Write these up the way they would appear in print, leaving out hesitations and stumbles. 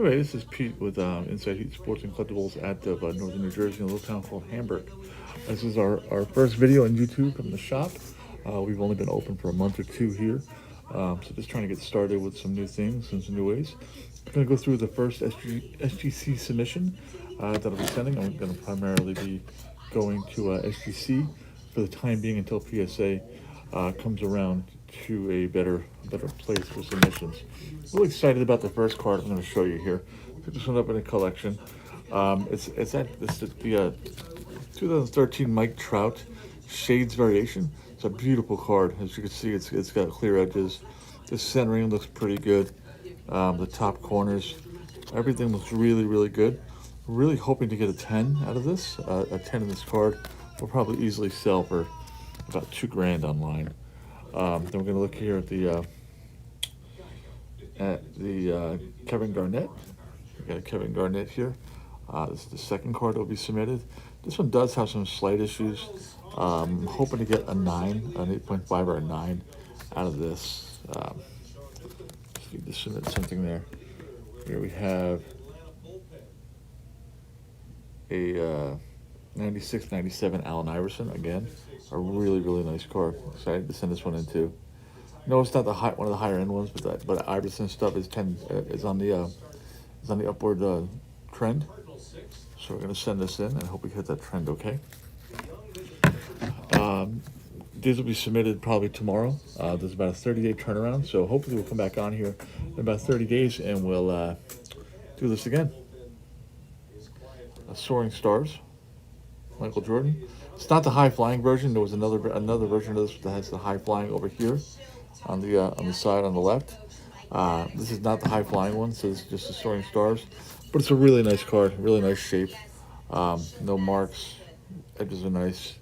Anyway, this is Pete with Inside Heat Sports and Collectibles out of northern New Jersey, in a little town called Hamburg. This is our first video on YouTube from the shop. We've only been open for a month or two here, so just trying to get started with some new things and some new ways. I'm going to go through the first SGC submission that I'll be sending. I'm going to primarily be going to SGC for the time being until PSA comes around to a better place for submissions. Really excited about the first card I'm going to show you here. Pick this one up in a collection. It's the 2013 Mike Trout Shades variation. It's a beautiful card. As you can see, it's got clear edges. The centering looks pretty good. The top corners, everything looks really good. Really hoping to get a 10 out of this. A 10 in this card will probably easily sell for about $2,000 online. Then we're going to look here at the Kevin Garnett. We got a Kevin Garnett here. This is the second card that will be submitted. This one does have some slight issues. Hoping to get a 9, an 8.5 or a 9 out of this. Just need to submit something there. Here we have a 96, 97 Allen Iverson again. A really nice card. Excited to send this one in too. No, it's not one of the higher end ones, but Iverson stuff is on the upward trend. So we're gonna send this in and hope we hit that trend. Okay. These will be submitted probably tomorrow. There's about a 30-day turnaround, so hopefully we'll come back on here in about 30 days and we'll do this again. Soaring Stars, Michael Jordan. It's not the high flying version. There was another version of this that has the high flying over here on the side on the left. This is not the high flying one, so it's just the Soaring Stars. But it's a really nice card, really nice shape. No marks, edges are nice.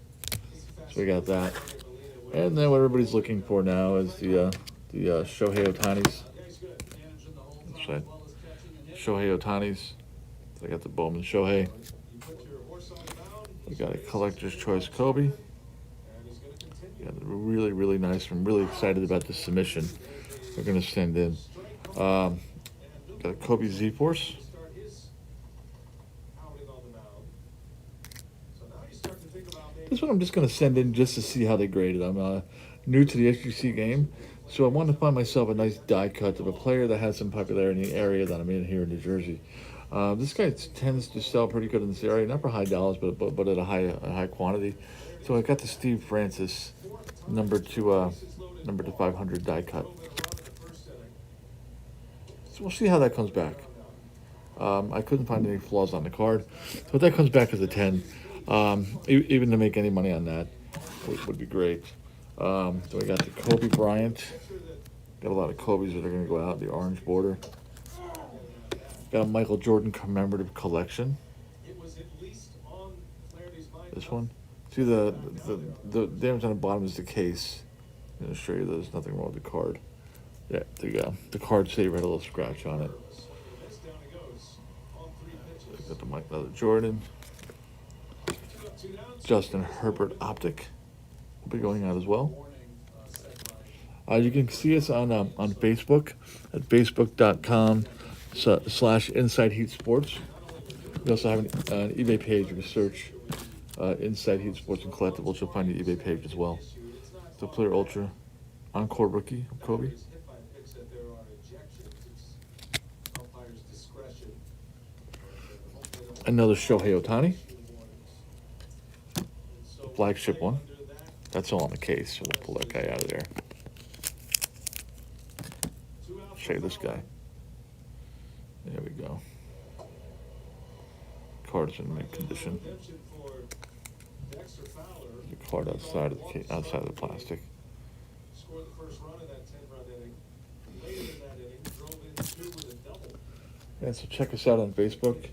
So we got that. And then what everybody's looking for now is the Shohei Ohtani's. That's right. Shohei Ohtani's. So I got the Bowman Shohei. We got a Collector's Choice Kobe. Got really nice. I'm really excited about this submission we're going to send in. Got a Kobe Z-Force. This one I'm just going to send in just to see how they grade it. I'm new to the SGC game, so I want to find myself a nice die cut of a player that has some popularity in the area that I'm in here in New Jersey. This guy tends to sell pretty good in this area, not for high dollars, but at a high quantity. So I got the Steve Francis number to 500 die cut. So we'll see how that comes back. I couldn't find any flaws on the card, so if that comes back as a 10, even to make any money on that would be great. Then we got the Kobe Bryant. Got a lot of Kobe's that are going to go out, the orange border. Got a Michael Jordan commemorative collection. This one. See the damage on the bottom is the case. I'm going to show you there's nothing wrong with the card. Yeah, there you go. The card saver had a little scratch on it. Got the Michael Jordan. Justin Herbert Optic will be going out as well. You can see us on Facebook at facebook.com/Inside Heat Sports. We also have an eBay page. If you search Inside Heat Sports and Collectibles, you'll find the eBay page as well. The Player Ultra Encore Rookie of Kobe. Another Shohei Ohtani. The flagship one. That's all on the case, so we'll pull that guy out of there. Show you this guy. There we go. Card's in mint condition. The card outside of the plastic. Yeah, so check us out on Facebook.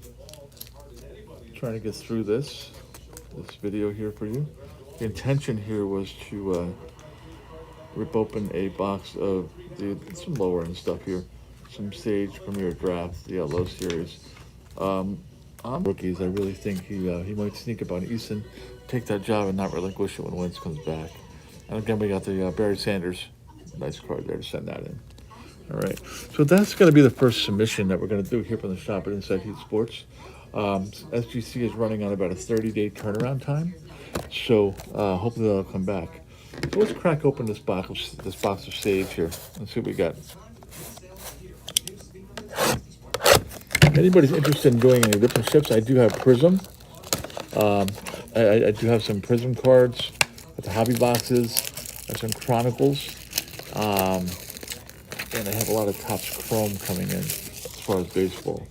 Trying to get through this video here for you. The intention here was to rip open a box of some lower end stuff here. Some Sage Premier Draft, the low series. On rookies, I really think he might sneak up on Eason, take that job and not relinquish it when Wentz comes back. And again, we got the Barry Sanders. Nice card there to send that in. All right, so that's going to be the first submission that we're going to do here from the shop at Inside Heat Sports. SGC is running on about a 30-day turnaround time, so hopefully they'll come back. So let's crack open this box of saves here. Let's see what we got. If anybody's interested in doing any rip and ships, I do have Prism. I do have some Prism cards with the hobby boxes. I have some Chronicles. And I have a lot of Topps Chrome coming in as far as baseball.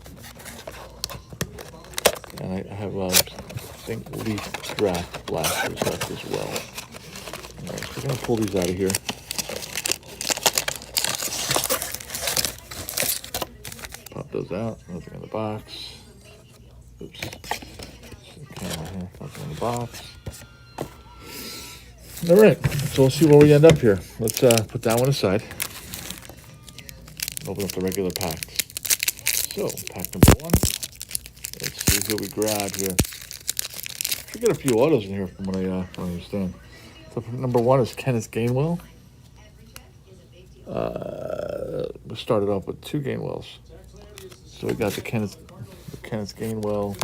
And I have, I think, Leaf Draft Blasters left as well. All right, so we're going to pull these out of here. Pop those out. Nothing in the box. Oops. Camera here. Nothing in the box. All right, so we'll see where we end up here. Let's put that one aside. Open up the regular packs. So, pack number 1. Let's see what we grab here. We get a few autos in here from what I understand. So, number 1 is Kenneth Gainwell. We started off with 2 Gainwells. So we got the Kenneth Gainwell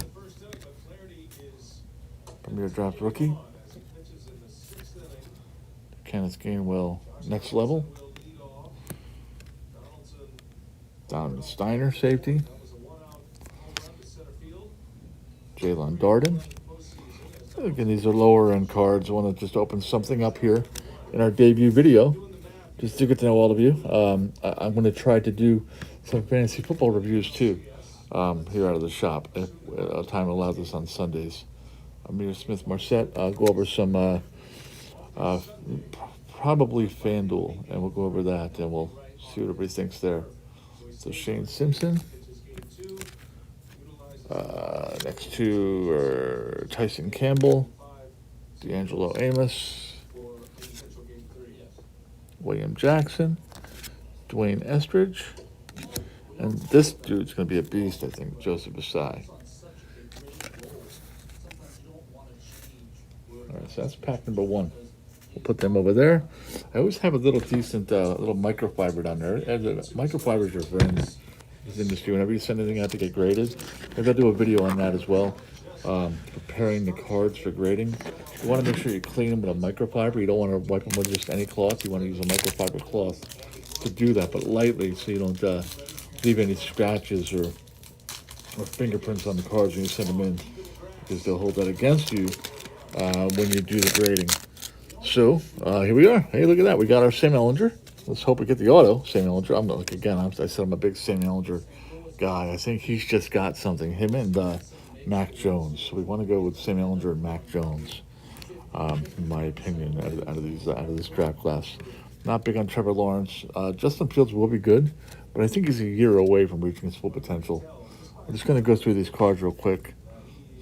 Premier Draft Rookie. Kenneth Gainwell Next Level. Donovan Steiner, safety. Jalen Darden. Again, these are lower end cards. I want to just open something up here in our debut video, just to get to know all of you. I'm going to try to do some fantasy football reviews too, here out of the shop, if time allows us on Sundays. Amir Smith-Marset. I'll go over some, probably FanDuel, and we'll go over that, and we'll see what everybody thinks there. So Shane Simpson. Next 2 are Tyson Campbell, D'Angelo Amos, William Jackson, Dwayne Estridge, and this dude's going to be a beast, I think, Joseph Asai. All right, so that's pack number 1. We'll put them over there. I always have a little decent little microfiber down there. Microfiber is your friend in this industry. Whenever you send anything out to get graded, maybe I'll do a video on that as well. Preparing the cards for grading. You want to make sure you clean them with a microfiber. You don't want to wipe them with just any cloth. You want to use a microfiber cloth to do that, but lightly, so you don't leave any scratches or fingerprints on the cards when you send them in, because they'll hold that against you when you do the grading. So, here we are. Hey, look at that. We got our Sam Ellinger. Let's hope we get the auto. Sam Ellinger. I'm like, again, I said I'm a big Sam Ellinger guy. I think he's just got something. Him and Mac Jones. So we want to go with Sam Ellinger and Mac Jones, in my opinion, out of this draft class. Not big on Trevor Lawrence. Justin Fields will be good, but I think he's a year away from reaching his full potential. I'm just going to go through these cards real quick.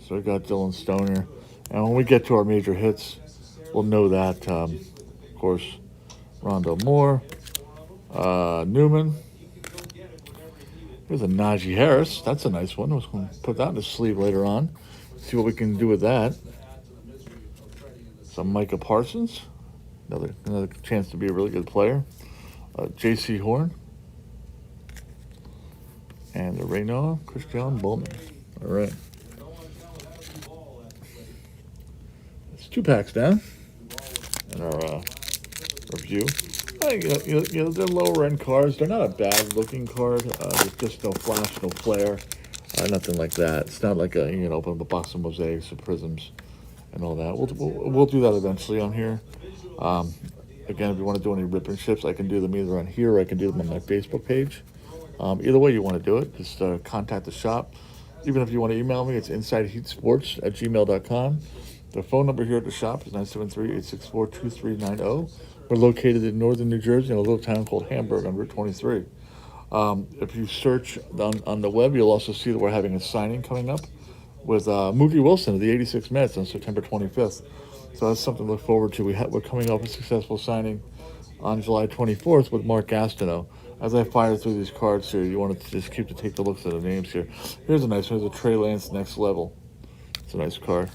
So we got Dylan Stoner. And when we get to our major hits, we'll know that, of course, Rondo Moore, Newman. Here's a Najee Harris. That's a nice one. I was going to put that in the sleeve later on. See what we can do with that. Some Micah Parsons. Another chance to be a really good player. J.C. Horn. And the Reynoa, Christian Bowman. All right. It's 2 packs down in our review. They're lower end cards. They're not a bad looking card. There's just no flash, no flare, nothing like that. It's not like open up a box of mosaics or prisms and all that. We'll do that eventually on here. Again, if you want to do any rip and ships, I can do them either on here or I can do them on my Facebook page. Either way you want to do it, just contact the shop. Even if you want to email me, it's insideheatsports@gmail.com. The phone number here at the shop is 973-864-2390. We're located in northern New Jersey in a little town called Hamburg on Route 23. If you search on the web, you'll also see that we're having a signing coming up with Mookie Wilson of the 86 Mets on September 25th. So that's something to look forward to. We're coming off a successful signing on July 24th with Mark Gastineau. As I fire through these cards here, you want to just take the looks at the names here. Here's a nice one. Here's a Trey Lance Next Level. It's a nice card.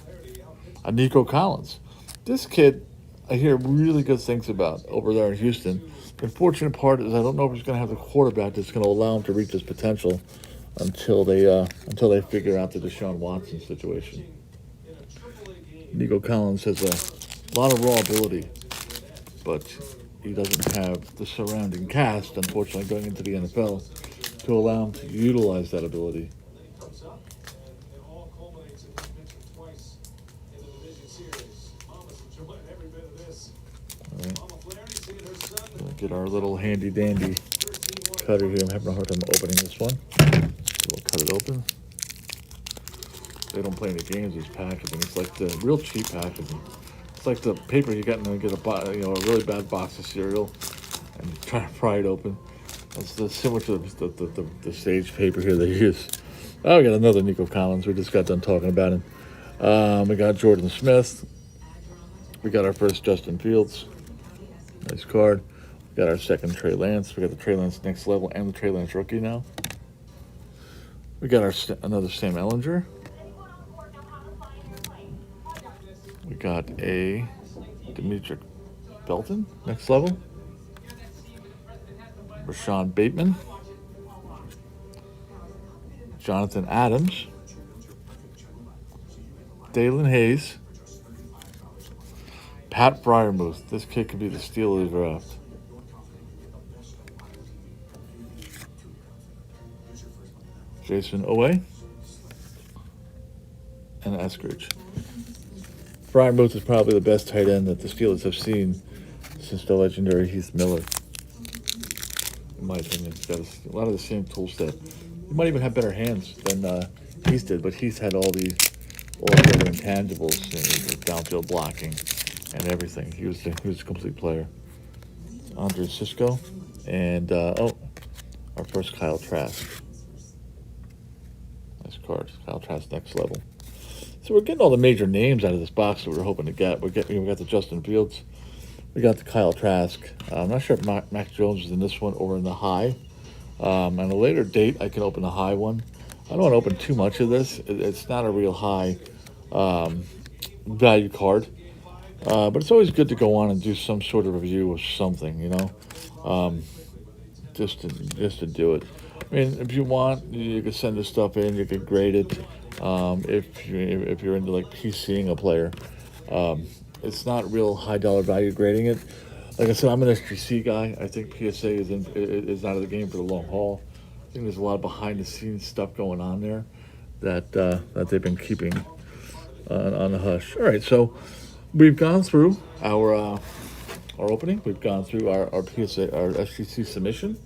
Nico Collins. This kid, I hear really good things about over there in Houston. The unfortunate part is I don't know if he's going to have the quarterback that's going to allow him to reach his potential until they figure out the Deshaun Watson situation. Nico Collins has a lot of raw ability, but he doesn't have the surrounding cast, unfortunately, going into the NFL to allow him to utilize that ability. Right. We'll get our little handy dandy cutter here. I'm having a hard time opening this one. We'll cut it open. They don't play any games with packaging. It's like the real cheap packaging. It's like the paper you get and get a really bad box of cereal and try to pry it open. It's similar to the stage paper here they use. Oh, we got another Nico Collins. We just got done talking about him. We got Jordan Smith. We got our first Justin Fields. Nice card. We got our second Trey Lance. We got the Trey Lance next level and the Trey Lance rookie now. We got another Sam Ellinger. We got a Demetric Belton next level. Rashawn Bateman. Jonathan Adams. Dalen Hayes. Pat Fryermuth. This kid could be the steal of the draft. Jason Owe. And Eskridge. Fryermuth is probably the best tight end that the Steelers have seen since the legendary Heath Miller. In my opinion, he's got a lot of the same tool set. He might even have better hands than Heath did, but Heath had all the other intangibles, downfield blocking and everything. He was a complete player. Andre Cisco and our first Kyle Trask. Nice card, Kyle Trask next level. So we're getting all the major names out of this box that we were hoping to get. We got the Justin Fields. We got the Kyle Trask. I'm not sure if Mac Jones is in this one or in the high. On a later date, I can open the high one. I don't want to open too much of this. It's not a real high value card. But it's always good to go on and do some sort of review of something, just to do it. I mean, if you want, you can send this stuff in. You can grade it. If you're into like PCing a player, it's not real high dollar value grading it. Like I said, I'm an SGC guy. I think PSA is out of the game for the long haul. I think there's a lot of behind the scenes stuff going on there that they've been keeping on the hush. All right, so we've gone through our opening. We've gone through our PSA, our SGC submission.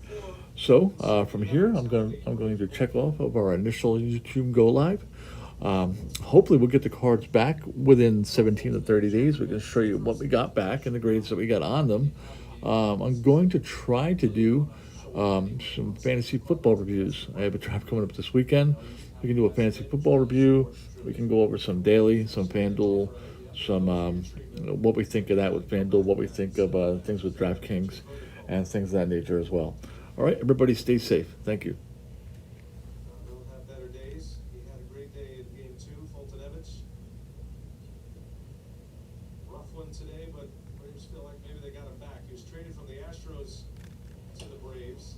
So from here, I'm going to check off of our initial YouTube go live. Hopefully we'll get the cards back within 17 to 30 days. We can show you what we got back and the grades that we got on them. I'm going to try to do some fantasy football reviews. I have a draft coming up this weekend. We can do a fantasy football review. We can go over some daily, some FanDuel, some what we think of that with FanDuel, what we think of things with DraftKings, and things of that nature as well. All right, everybody stay safe. Thank you. We'll have better days. He had a great day in game 2, Fulton Evans. Rough one today, but Braves feel like maybe they got him back. He was traded from the Astros to the Braves.